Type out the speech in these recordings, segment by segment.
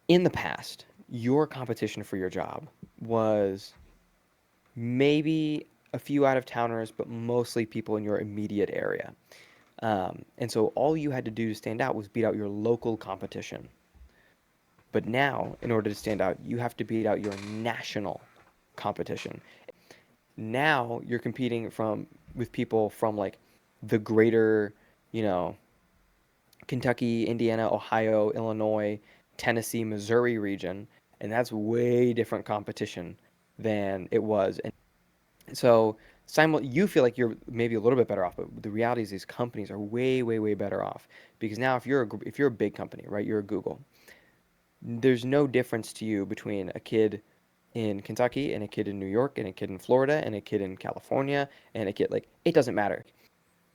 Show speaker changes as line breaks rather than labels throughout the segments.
in the past, your competition for your job was maybe a few out of towners, but mostly people in your immediate area. And so all you had to do to stand out was beat out your local competition. But now, in order to stand out, you have to beat out your national competition. Now you're competing from with people from like the greater, you know, Kentucky, Indiana, Ohio, Illinois, Tennessee, Missouri region, and that's way different competition than it was. And so you feel like you're maybe a little bit better off, but the reality is these companies are way, way, way better off because now if you're a big company, right, you're a Google, there's no difference to you between a kid in Kentucky and a kid in New York and a kid in Florida and a kid in California and a kid like it doesn't matter.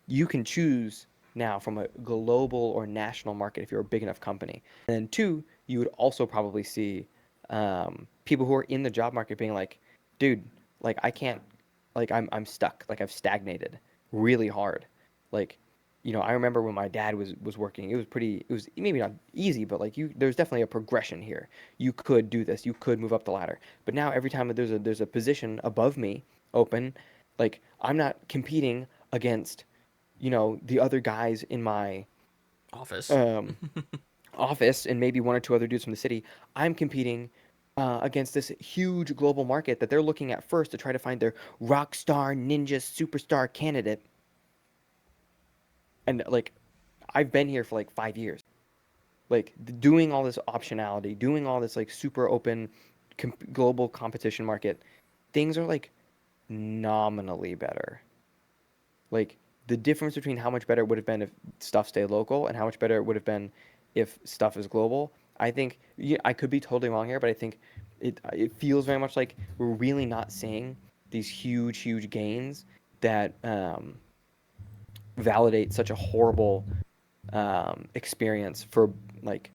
You can choose now from a global or national market if you're a big enough company. And then two, you would also probably see people who are in the job market being like, dude, like I can't, like I'm stuck, like I've stagnated really hard. Like, I remember when my dad was working, it was maybe not easy, but like there's definitely a progression here. You could do this, you could move up the ladder. But now every time that there's a position above me open, like I'm not competing against the other guys in my
Office.
um, office and maybe one or two other dudes from the city. I'm competing against this huge global market that they're looking at first to try to find their rock star, ninja, superstar candidate. And like, I've been here for like 5 years. Like, doing all this optionality, doing all this like super open global competition market, things are like nominally better. Like the difference between how much better it would have been if stuff stayed local and how much better it would have been if stuff is global. I think I could be totally wrong here, but I think it feels very much like we're really not seeing these huge, huge gains that validate such a horrible experience for like